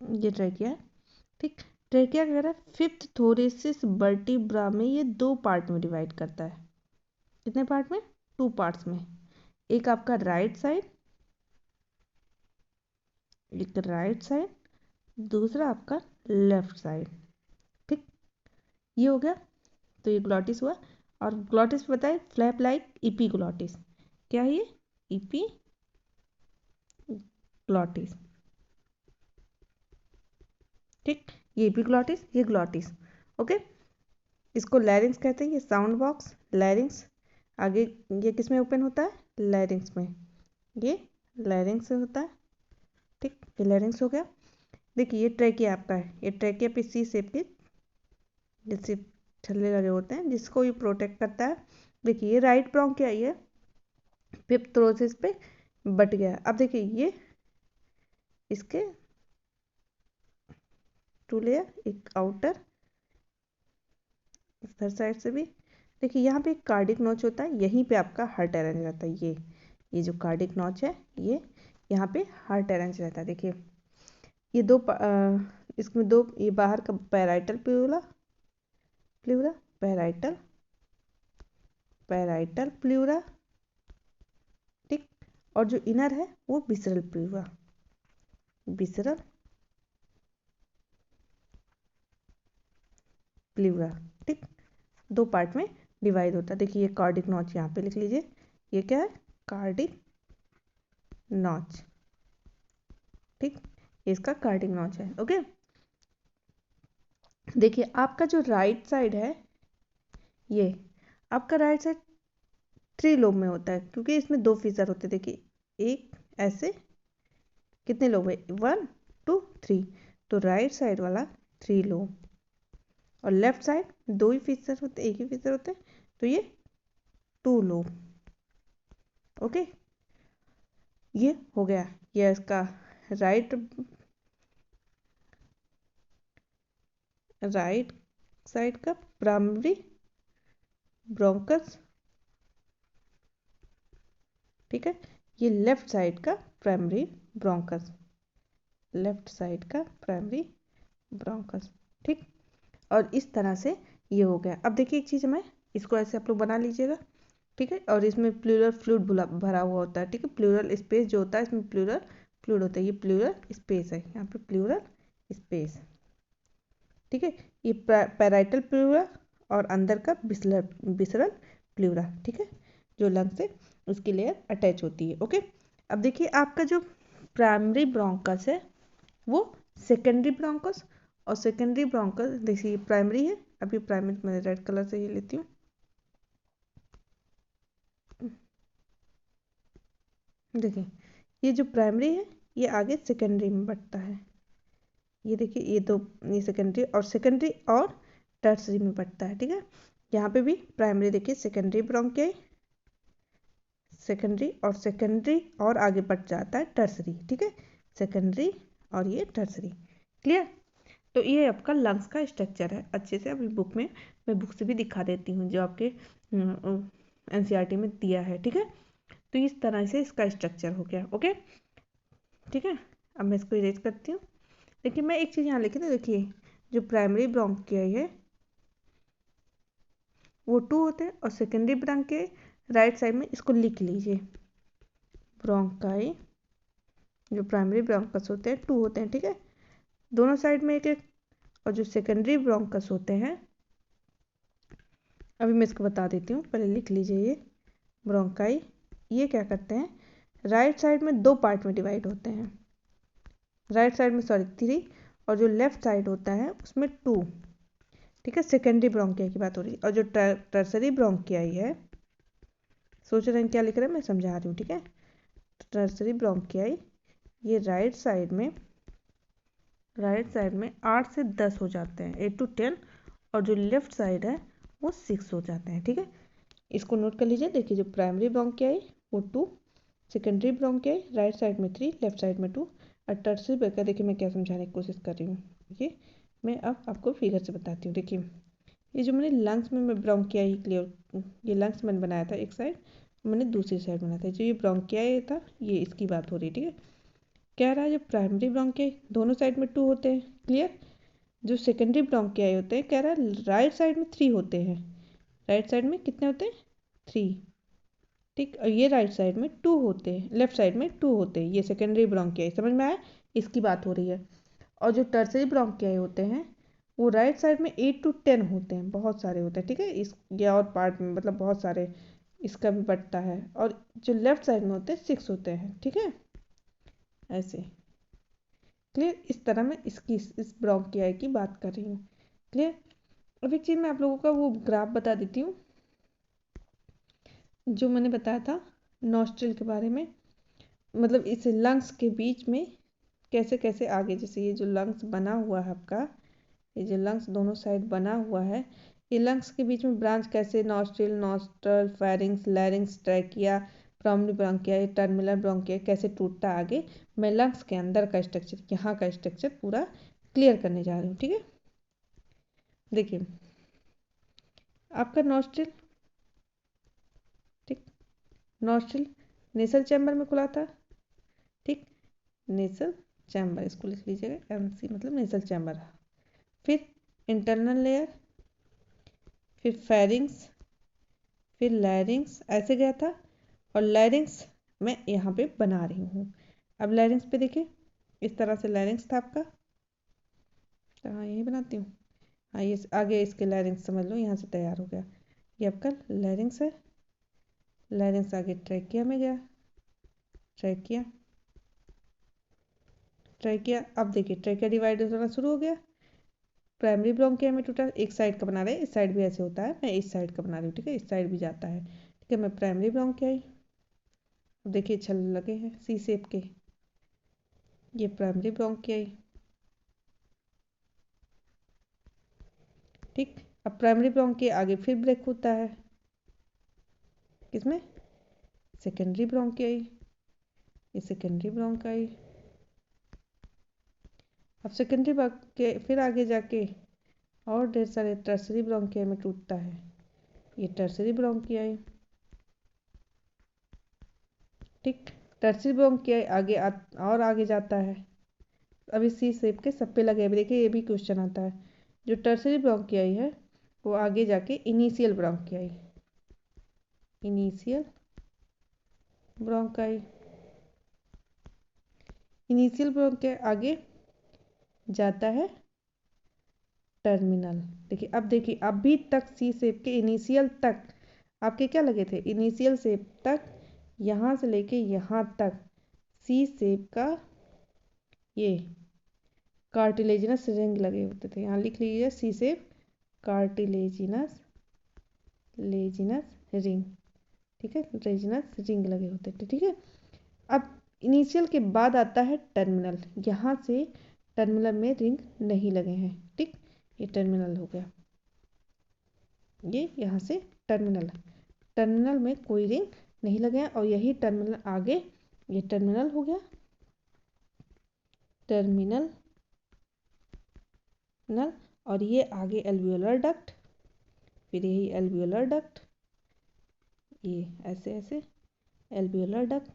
ये ट्रैकिया है, ठीक। ट्रैकिया क्या है? फिफ्थ थोरेसिस वर्टिब्रा में ये दो पार्ट में डिवाइड करता है। कितने पार्ट में? टू पार्ट्स में। एक आपका राइट साइड, एक राइट साइड, दूसरा आपका लेफ्ट साइड, ठीक। ये हो गया, तो ये ग्लॉटिस हुआ। और ग्लॉटिस बताए फ्लैप लाइक इपीग्लॉटिस, क्या है ये? इपीग्लॉटिस, ठीक। ये इपीग्लॉटिस, ये ग्लॉटिस। ओके इसको लैरिंग्स कहते हैं, ये साउंड बॉक्स लैरिंग्स। आगे ये किस में ओपन होता है? लैरिंग्स में। ये लैरिंग्स होता है, ठीक, ये लैरिंग्स हो गया। देखिए ये ट्रैकिया आपका है, ये ट्रैकिया पे सी शेप के जैसे छल्ले लगे होते हैं जिसको ये प्रोटेक्ट करता है। देखिए ये राइट ब्रोंकिया ये फिफ्थ थ्रोसिस पे बट गया। अब देखिए ये इसके टू लेयर, एक आउटर इधर साइड से भी। देखिए यहाँ पे एक कार्डिक नॉच होता है, यहीं पे आपका हार्ट अरेंज रहता है। ये जो कार्डिक नॉच है ये यहाँ पे हार्ट अरेंज रहता है। देखिए ये इसमें दो, ये बाहर का parietal pleura, pleura parietal, parietal pleura, ठीक, और जो इनर है वो विसरल प्लूरा, विसरल प्लूरा, ठीक, दो पार्ट में डिवाइड होता है। देखिए ये कार्डिक नॉच यहाँ पे लिख लीजिए, ये क्या है, कार्डिक नॉच, ठीक, ये इसका कार्डिक नॉच है। ओके, देखिए आपका जो राइट साइड है, ये आपका राइट साइड 3 लोब में होता है क्योंकि इसमें 2 फीचर होते हैं। देखिए एक ऐसे, कितने लोब है, 1 2 3, तो राइट साइड वाला 3 लोब, और लेफ्ट साइड 2 ही फीचर होते, एक ही फीचर होते हैं, तो ये 2 लोब। ओके, ये हो गया, ये इसका राइट राइट साइड का प्राइमरी ब्रोंकस, ठीक है, ये लेफ्ट साइड का प्राइमरी ब्रोंकस, लेफ्ट साइड का प्राइमरी ब्रोंकस, ठीक। और इस तरह से ये हो गया। अब देखिए एक चीज़, मैं इसको ऐसे आप लोग बना लीजिएगा, ठीक है, और इसमें प्लूरल फ्लूइड भरा हुआ होता है, ठीक है, प्लूरल स्पेस जो होता है इसमें प्लूरल फ्लूइड होता है, ये प्लूरल स्पेस है, यहाँ पे प्लूरल स्पेस, ठीक है, ये पैराइटल प्लूरा और अंदर का विसरल प्लूरा, ठीक है, जो लंग से उसकी लेयर अटैच होती है। ओके, अब देखिए आपका जो प्राइमरी ब्रोंकस है वो सेकेंडरी ब्रोंकस, और सेकेंडरी ब्रोंकस देखिए प्राइमरी है, अभी प्राइमरी मैं रेड कलर से ये लेती हूँ। देखिए ये जो प्राइमरी है ये आगे सेकेंडरी में बढ़ता है, ये देखिए ये दो, ये सेकेंडरी और टर्सरी में बढ़ता है, ठीक है। यहाँ पे भी प्राइमरी देखिए सेकेंडरी ब्रोंकियाई, सेकेंडरी और आगे बढ़ जाता है टर्सरी, ठीक है, सेकेंडरी और ये टर्सरी, क्लियर। तो ये आपका लंग्स का स्ट्रक्चर है। अच्छे से अभी बुक में, मैं बुक से भी दिखा देती हूँ जो आपके एनसीईआरटी में दिया है, ठीक है। तो इस तरह से इसका स्ट्रक्चर हो गया। ओके, ठीक है, अब मैं इसको इरेज करती हूँ। देखिए मैं एक चीज़ यहाँ लिखी थी, देखिए जो प्राइमरी ब्रोंकियाई है वो 2 होते हैं, और सेकेंडरी ब्रोंकियाई राइट साइड में, इसको लिख लीजिए, ब्रोंकाई जो प्राइमरी ब्रोंकस होते हैं 2 होते हैं, ठीक है, दोनों साइड में एक एक, और जो सेकेंडरी ब्रोंकस होते हैं, अभी मैं इसको बता देती हूँ, पहले लिख लीजिए, ये ब्रोंकाई ये क्या करते हैं, राइट साइड में 2 पार्ट में डिवाइड होते हैं, राइट साइड में सॉरी 3, और जो लेफ्ट साइड होता है उसमें 2, ठीक है, सेकेंडरी ब्रोंकिया की बात हो रही है। और जो टर्सरी ब्रोंकियाई है, सोच रहे हैं क्या लिख रहे हैं, मैं समझा रही हूँ, ठीक है, टर्सरी ब्रोंकियाई ये राइट साइड में 8 से 10 हो जाते हैं, 8 to 10, और जो लेफ्ट साइड है वो 6 हो जाते हैं, ठीक है, इसको नोट कर लीजिए। देखिए जो प्राइमरी ब्रोंकियाई वो 2, सेकेंडरी ब्रोंकियाई राइट साइड में 3, लेफ्ट साइड में 2, और टर्सरी ब्रोंकियाई देखिए मैं क्या समझाने की कोशिश कर रही हूँ, देखिए मैं अब आपको फिगर से बताती हूँ। देखिए ये जो मैंने लंग्स में मैं ब्रोंकियाई क्लियर, ये लंग्स मैंने बनाया था एक साइड, मैंने दूसरी साइड बनाया था, जो ये ब्रोंकियाई था ये इसकी बात हो रही है, ठीक है। कह रहा है जो प्राइमरी ब्रोंकियाई दोनों साइड में 2 होते हैं, क्लियर, जो सेकेंडरी ब्रोंकियाई होते हैं कह रहा है राइट साइड में 3 होते हैं, राइट साइड में कितने होते हैं 3, ठीक, और ये राइट साइड में 2 होते हैं, लेफ्ट साइड में 2 होते हैं, ये सेकेंडरी ब्रोंकियाई, समझ में आया, इसकी बात हो रही है। और जो टर्सरी ब्रोंकियाई होते हैं वो राइट साइड में 8 to 10 होते हैं, बहुत सारे होते हैं, ठीक है, इस ये और पार्ट में मतलब बहुत सारे इसका भी बढ़ता है, और जो लेफ्ट साइड में होते हैं 6 होते हैं, ठीक है, ऐसे, क्लियर, इस तरह मैं इसकी इस ब्रोंकियाई की बात कर रही हूँ, क्लियर। अब एक चीज़ मैं आप लोगों का वो ग्राफ बता देती हूँ जो मैंने बताया था नॉस्ट्रिल के बारे में। मतलब इस लंग्स के बीच में कैसे कैसे आगे, जैसे ये जो लंग्स बना हुआ है आपका, ये जो लंग्स दोनों साइड बना हुआ है, ये लंग्स के बीच में ब्रांच कैसे, nostril, nostril, pharynx, larynx, trachea, primary bronchia, terminal bronchia, कैसे टूटता है आगे। मैं लंग्स के अंदर का स्ट्रक्चर, यहाँ का स्ट्रक्चर पूरा क्लियर करने जा रही हूँ, ठीक है। देखिए आपका नॉस्ट्रिल, ठीक, नॉस्ट्रिल नेसल चैम्बर में खुला था, ठीक, नेसल चैम्बर इसको लिख लीजिएगा, एनसी मतलब नेसल चैम्बर। फिर इंटरनल लेयर, फिर फेरिंग्स, फिर लैरिंग्स, ऐसे गया था। और लैरिंग्स मैं यहाँ पे बना रही हूँ। अब लैरिंग्स पे देखिए, इस तरह से लैरिंग्स था आपका, तो हाँ यही बनाती हूँ। हाँ ये आगे इसके लैरिंग्स समझ लो, यहाँ से तैयार हो गया। ये आपका लैरिंग्स है, लैरिंग्स आगे ट्रैकिया में गया, ट्रैकिया, ट्रैकिया। अब देखिए ट्रैकिया डिवाइड होना शुरू हो गया, प्राइमरी ब्रोंकिया में टूटा, एक साइड का बना रहे हैं, इस साइड भी ऐसे होता है, मैं इस साइड का बना रही हूँ, ठीक है, इस साइड भी जाता है, ठीक है। मैं प्राइमरी ब्रोंकिया, अब देखिए छल लगे हैं सी शेप के, ये प्राइमरी ब्रोंकिया, ठीक। अब प्राइमरी ब्रोंकिया आगे फिर ब्रेक होता है, किसमें, सेकेंडरी ब्रोंकिया, ये सेकेंडरी ब्रोंकाई। अब सेकेंडरी के फिर आगे जाके और ढेर सारे टर्सरी ब्रोंकिया में टूटता है, ये टर्सरी ब्रोंकिया, ठीक। टर्सरी ब्रोंकिया आगे और आगे जाता है। अभी सी शेप के सब पे लगे, अभी देखिए ये भी क्वेश्चन आता है। जो टर्सरी ब्रोंकियाई है वो आगे जाके initial ब्रोंकियाई, initial bronchi, initial bronchia आगे जाता है टर्मिनल। देखिए अब देखिए अभी तक सी शेप के इनिशियल तक आपके क्या लगे थे, इनिशियल शेप तक, यहाँ से लेके यहाँ तक सी शेप का ये कार्टिलेजिनस रिंग लगे होते थे। यहाँ लिख लीजिए सी शेप कार्टिलेजिनस लेजिनस रिंग, ठीक है, रेजिनस रिंग लगे होते थे, ठीक है। अब इनिशियल के बाद आता है टर्मिनल, यहाँ से टर्मिनल में रिंग नहीं लगे हैं, ठीक, ये टर्मिनल हो गया, ये यहाँ से टर्मिनल, टर्मिनल में कोई रिंग नहीं लगे हैं, और यही टर्मिनल आगे, ये टर्मिनल हो गया, टर्मिनल नल, और ये आगे एल्वियोलर डक्ट, फिर यही एल्वियोलर डक्ट, ये ऐसे ऐसे एल्वियोलर डक्ट,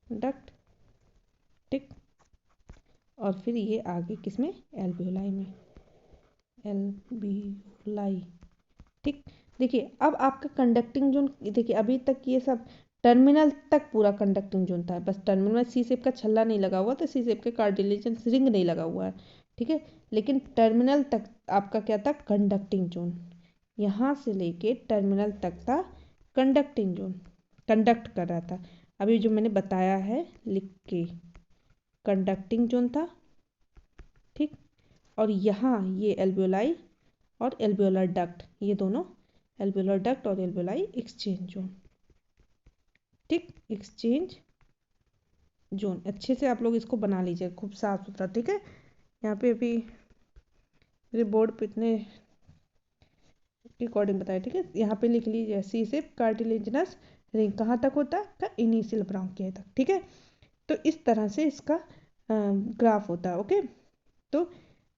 डक्ट, ठीक। और फिर ये आगे किसमें, एल्वियोलाई में, एल्वियोलाई, ठीक। देखिए अब आपका कंडक्टिंग जोन, देखिए अभी तक ये सब टर्मिनल तक पूरा कंडक्टिंग जोन था, बस टर्मिनल में सी शेप का छल्ला नहीं लगा हुआ, तो सी शेप के कार्टिलेजिनस रिंग नहीं लगा हुआ है, ठीक है। लेकिन टर्मिनल तक आपका क्या था, कंडक्टिंग जोन, यहाँ से लेके टर्मिनल तक था कंडक्टिंग जोन, कंडक्ट कर रहा था। अभी जो मैंने बताया है लिख के, कंडक्टिंग जोन था, ठीक। और यहाँ ये एल्वियोलाई और एल्वियोलर डक्ट, ये दोनों एल्वियोलर डक्ट और एल्वियोलाई एक्सचेंज जोन, ठीक, एक्सचेंज जोन। अच्छे से आप लोग इसको बना लीजिए खूब साफ सुथरा, ठीक है। यहाँ पे अभी मेरे बोर्ड पे इतने के अकॉर्डिंग बताया, ठीक है। यहाँ पे लिख लीजिए सी शेप कार्टिलेजिनस रिंग कहाँ तक होता है, इनिशियल ब्रोंकिया तक, ठीक है। तो इस तरह से इसका ग्राफ होता है, ओके। तो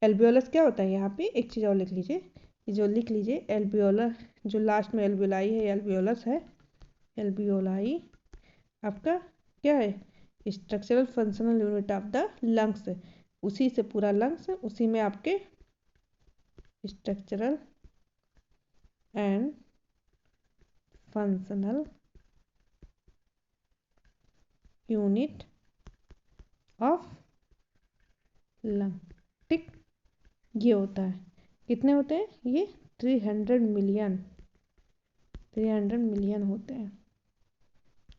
एल्वियोलस क्या होता है, यहाँ पे एक चीज़ और लिख लीजिए, जो लिख लीजिए एल्वियोलर, जो लास्ट में एल्वियोलाई है एल्वियोलस है, एल्वियोलाई आपका क्या है, structural functional unit of the lungs, उसी से पूरा लंग्स, उसी में आपके structural and functional unit of lung, ठीक। ये होता है, कितने होते हैं ये, 300 मिलियन, 300 मिलियन होते हैं,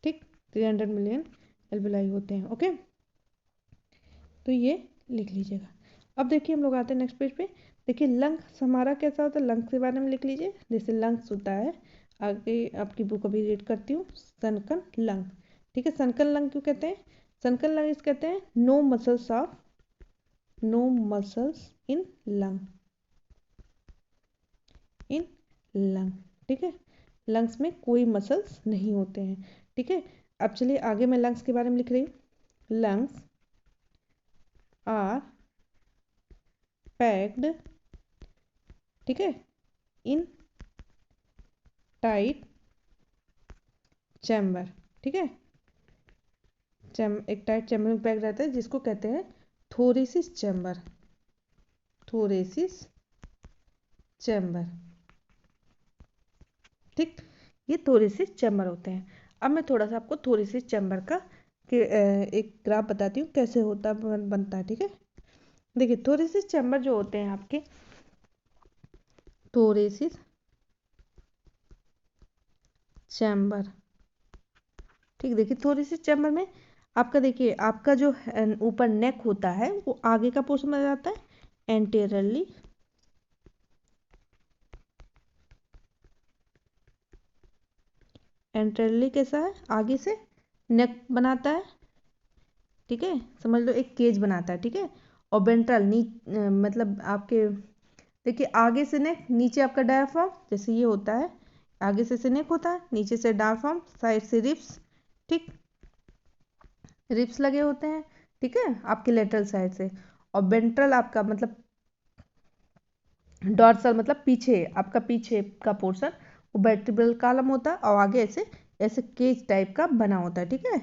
ठीक, 300 मिलियन एल्वियोलाई होते हैं, ओके। तो ये लिख लीजिएगा। अब देखिए हम लोग आते हैं नेक्स्ट पेज पे। देखिए लंग्स हमारा कैसा होता है, लंग्स के बारे में लिख लीजिए। जैसे लंग्स होता है, आगे आपकी बुक अभी रीड करती हूँ, सनकन लंग। ठीक है, सनकन लंग क्यों कहते हैं? सनकन लंग इस कहते हैं नो मसल्स इन लंग, इन लंग। ठीक है, लंग्स में कोई मसल्स नहीं होते हैं। ठीक है, अब चलिए आगे मैं लंग्स के बारे में लिख रही हूँ। लंग्स आर पैक्ड, ठीक है, इन टाइट चैम्बर। ठीक है, एक टाइट चैम्बर में पैक रहता है जिसको कहते हैं थोरेसिस चैम्बर, थोरेसिस चैम्बर। ठीक, ये थोरेसिस चैम्बर होते हैं। अब मैं थोड़ा सा आपको थोरेसिस चैम्बर का एक ग्राफ बताती हूँ कैसे होता बनता है। ठीक है, देखिए थोरेसिस चैम्बर जो होते हैं आपके, थोरेसिस चैम्बर, ठीक, देखिए थोरेसिस चैम्बर में आपका, देखिए आपका जो ऊपर नेक होता है वो आगे का पोर्शन में जाता है एंटेरियरली, एंटेरियरली कैसा है, आगे से नेक बनाता है। ठीक है, समझ लो एक केज बनाता है। ठीक है, और वेंट्रल मतलब आपके, देखिए आगे से नेक, नीचे आपका डायाफ्राम, जैसे ये होता है, आगे से नेक होता है, नीचे से डायाफ्राम, साइड से रिब्स। ठीक, रिब्स लगे होते हैं। ठीक है, आपके लेटरल साइड से। और वेंट्रल आपका मतलब डॉर्सल, मतलब पीछे, आपका पीछे का पोर्शन वो वर्टिब्रल कॉलम होता है, और आगे ऐसे ऐसे केज टाइप का बना होता है। ठीक है,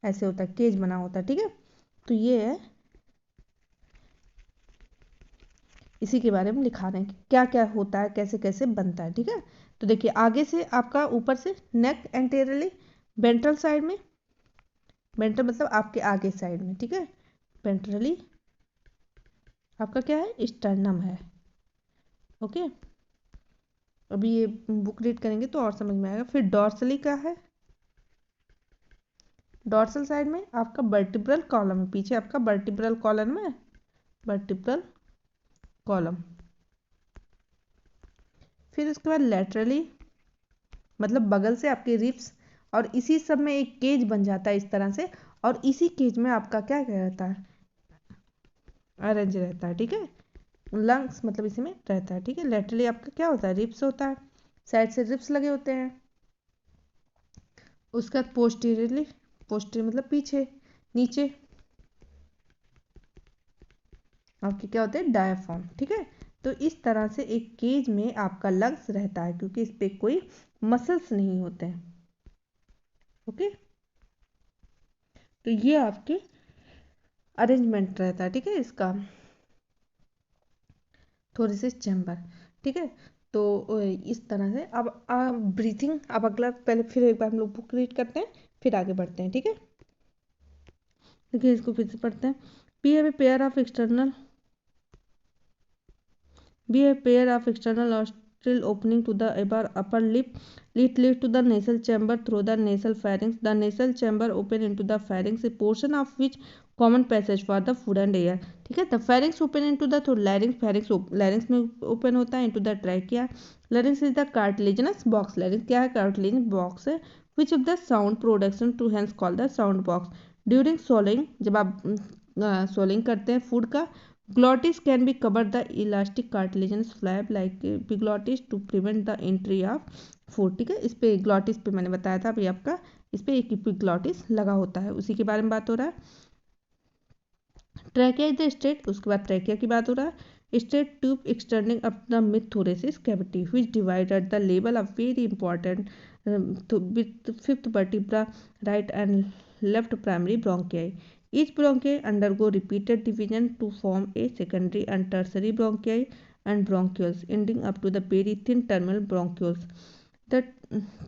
ऐसे होता है, केज बना होता है। ठीक है, तो ये है, इसी के बारे में लिखा रहे हैं कि क्या क्या होता है, कैसे कैसे बनता है। ठीक है, तो देखिए आगे से आपका ऊपर से नेक एंटेरियरली, वेंट्रल साइड में, वेंट्रल मतलब आपके आगे साइड में। ठीक है, वेंट्रली आपका क्या है, स्टर्नम है। ओके, अभी ये बुक रीड करेंगे तो और समझ में आएगा। फिर डॉर्सली क्या है, डॉर्सल साइड में आपका वर्टिब्रल कॉलम है, पीछे आपका वर्टिब्रल कॉलम है, वर्टिब्रल कॉलम। फिर उसके बाद लेटरली, मतलब बगल से आपके रिब्स, और इसी सब में एक केज बन जाता है इस तरह से, और इसी केज में आपका क्या क्या रहता है, अरेंज रहता है। ठीक है, लंग्स मतलब इसी में रहता है। ठीक है, लेटरली आपका क्या होता है, रिब्स होता है, साइड से रिब्स लगे होते हैं। उसके बाद पोस्टीरियरली, पोस्टीरियर मतलब पीछे, नीचे आपके क्या होते हैं, डायाफ्राम। ठीक है, तो इस तरह से एक केज में आपका लंग्स रहता है, क्योंकि इस पे कोई मसल्स नहीं होते हैं। ओके, तो ये आपके अरेंजमेंट रहता है। ठीक है, इसका थोरेसिस चैम्बर। ठीक है, तो इस तरह से अब ब्रीथिंग, अब अगला पहले फिर एक बार हम लोग बुक रीड करते हैं, फिर आगे बढ़ते हैं। ठीक है, देखिए इसको फिर से पढ़ते हैं। Be have a pair of external, be a pair of external nostril opening to the upper lip. It leads to the nasal chamber through the nasal pharynx. The nasal chamber open into the pharynx, a portion of which common passage for the food and air. ठीक है, the pharynx open into the through larynx, larynx में open होता है into the trachea. Larynx is the cartilaginous box. Larynx क्या है, cartilaginous box है, which of the sound production to hence called the sound box. During swallowing, जब आप swallowing करते हैं फूड का, glottis can be covered the elastic cartilaginous flap like epiglottis to prevent the entry of food. ठीक है, इस पे ग्लॉटिस पे मैंने बताया था अभी आपका, इस पे एक epiglottis लगा होता है, उसी के बारे में बात हो रहा है। ट्रैकिया इज द स्टेट, उसके बाद ट्रैकिया की बात हो रहा है। State tube extending up the mid thoracic cavity which divide at the level of very important with fifth vertebra, right and left primary bronchi. Each bronchi undergo repeated division to form a secondary and tertiary bronchi and bronchioles, ending up to the very thin terminal bronchioles. The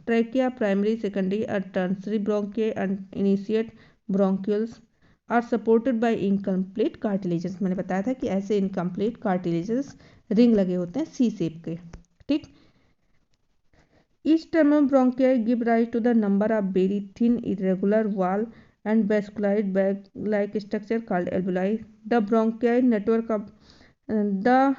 trachea, primary, secondary, and tertiary bronchi and initiate bronchioles are supported by incomplete cartilages. मैंने बताया था कि ऐसे इनकम्प्लीट कार्टिलेजेस रिंग लगे होते हैं सी शेप के। ठीक, each terminal bronchi give rise to the number of very thin irregular wall and vascularised bag like structure called एल्बुलाई। The bronchi network of the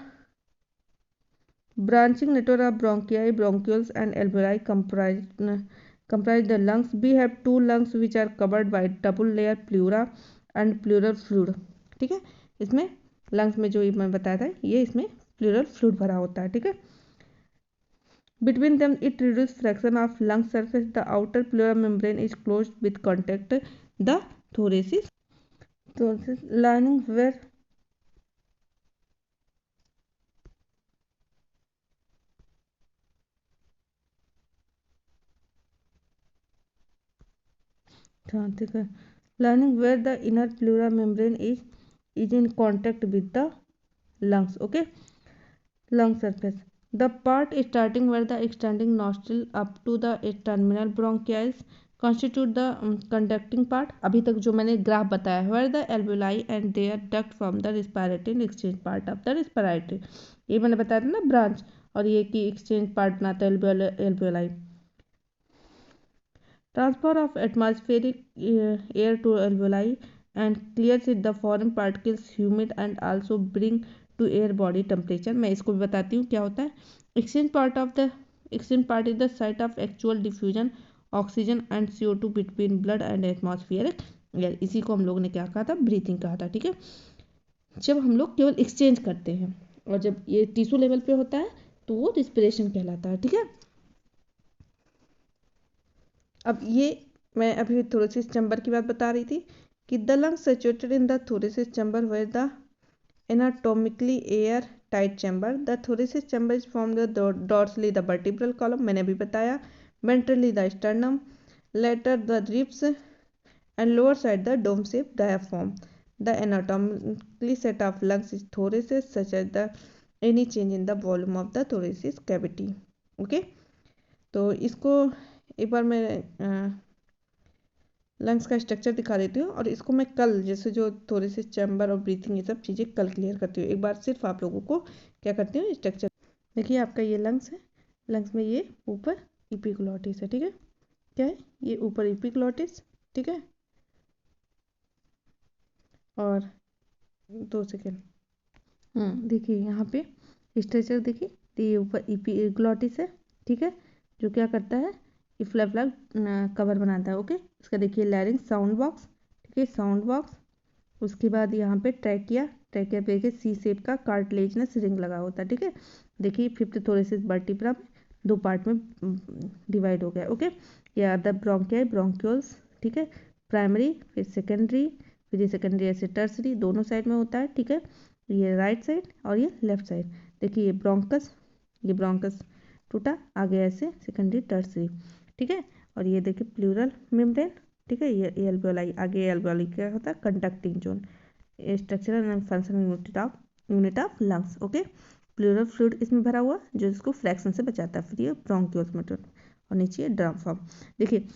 Branching network of bronchi, bronchioles, and alveoli comprise the lungs. We have two lungs which are covered by double layer pleura and pleural fluid. ठीक है, इसमें लंग्स में जो मैं बताया था ये इसमें प्लूरल फ्लूइड भरा होता है. ठीक है, between them it reduces fraction of lung surface. The outer pleural membrane is closed with contact the thoracic lining where the inner pleural membrane is in contact with the lungs. Okay, lung surface. The part starting where the extending nostril up to the terminal bronchioles constitute the conducting part. अभी तक जो मैंने ग्राफ बताया है, where the alveoli and their duct from the respiratory and exchange part of the respiratory. ये मैंने बताया था ना ब्रांच, और ये कि exchange part बनाता है alveoli. Transfer of atmospheric air to alveoli and clears it the foreign particles humid and also bring to air body temperature. मैं इसको भी बताती हूँ क्या होता है. Exchange part is the site of actual diffusion oxygen and CO2 between blood and atmospheric air. इसी को हम लोगों ने क्या कहा था, ब्रीथिंग कहा था. ठीक है, जब हम लोग केवल एक्सचेंज करते हैं, और जब ये टिश्यू लेवल पे होता है तो वो रिस्पिरेशन कहलाता है. ठीक है, अब ये मैं अभी थोरेसिस चैम्बर की बात बता रही थी कि the lungs situated in the thoracic chamber where the anatomically air tight chamber. The thoracic chamber is from the dorsally the vertebral column, मैंने अभी बताया, ventrally the sternum, lateral the ribs and lower side the dome shape diaphragm. The anatomically set of lungs is thoracic such as the any change in the volume of the thoracic cavity. Okay, तो इसको एक बार मैं लंग्स का स्ट्रक्चर दिखा देती हूँ, और इसको मैं कल जैसे जो थोड़े से चैम्बर और ब्रीथिंग ये सब चीज़ें कल क्लियर करती हूँ. एक बार सिर्फ आप लोगों को क्या करती हूँ, स्ट्रक्चर. देखिए आपका ये लंग्स है, लंग्स में ये ऊपर इपिग्लॉटिस है. ठीक है, क्या है ये ऊपर इपिग्लॉटिस. ठीक है, और 2 सेकेंड. देखिए यहाँ पे स्ट्रक्चर देखिए, तो ये ऊपर इपिग्लॉटिस है. ठीक है, जो क्या करता है, फ्लैप कवर बनाता है. ओके, इसका देखिए लैरिंक्स साउंड बॉक्स. ठीक है, साउंड बॉक्स. उसके बाद यहाँ पे ट्रैकिया पे देखिए सी शेप का कार्टिलेजनस रिंग लगा होता है. ठीक है, देखिए फिफ्थ थोरेसिस वर्टिब्रा में 2 पार्ट में डिवाइड हो गया. ओके, ये अदर ब्रोंकियाई ब्रोंक्यूल्स. ठीक है, प्राइमरी, फिर सेकेंडरी, फिर ये सेकेंडरी ऐसे टर्सरी दोनों साइड में होता है. ठीक है, ये राइट साइड और ये लेफ्ट साइड. देखिए ये ब्रोंकस टूटा, आगे ऐसे सेकेंडरी टर्सरी. ठीक है, और ये देखिए प्लूरल मेम्ब्रेन. ठीक है, ये एल्वेओलाई, आगे एल्वेओलाई क्या होता है, conducting zone. Structural and functional unit of lungs. Okay, pleural fluid इसमें भरा हुआ जो इसको फ्रैक्शन से बचाता है. फिर ये ब्रोंक्यूल्स मेथड, और नीचे ड्रम फॉर्म. देखिए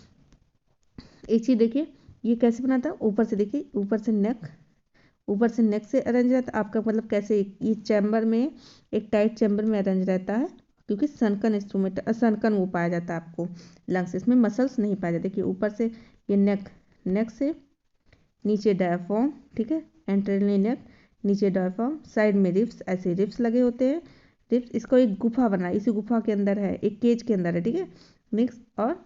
एक चीज देखिए ये कैसे बनाता है, ऊपर से देखिए, ऊपर से नेक से अरेंज रहता है आपका, मतलब कैसे ये चैम्बर में एक टाइट चैम्बर में अरेंज रहता है, क्योंकि सनकन वो पाया जाता है आपको लंग्स. इसमें मसल्स नहीं पाया जाता. देखिए ऊपर से ये नेक से नीचे डायफ्राम. ठीक है, एंटरली नेक, नीचे डायफ्राम, साइड में रिब्स, ऐसे रिब्स लगे होते हैं. रिब्स, इसको एक गुफा बना है, इसी गुफा के अंदर है, एक केज के अंदर है. ठीक है, नेक्स्ट, और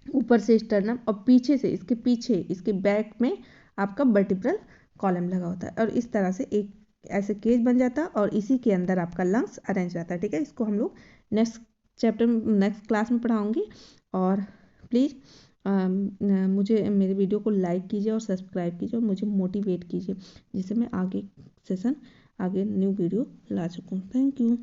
ऊपर से स्टर्नम, और पीछे से इसके बैक में आपका वर्टिब्रल कॉलम लगा होता है, और इस तरह से एक ऐसे केज बन जाता है, और इसी के अंदर आपका लंग्स अरेंज रहता है. ठीक है, इसको हम लोग नेक्स्ट क्लास में पढ़ाऊंगी. और प्लीज़ मुझे मेरे वीडियो को लाइक कीजिए और सब्सक्राइब कीजिए, और मुझे मोटिवेट कीजिए, जिससे मैं आगे न्यू वीडियो ला सकूँ. Thank you.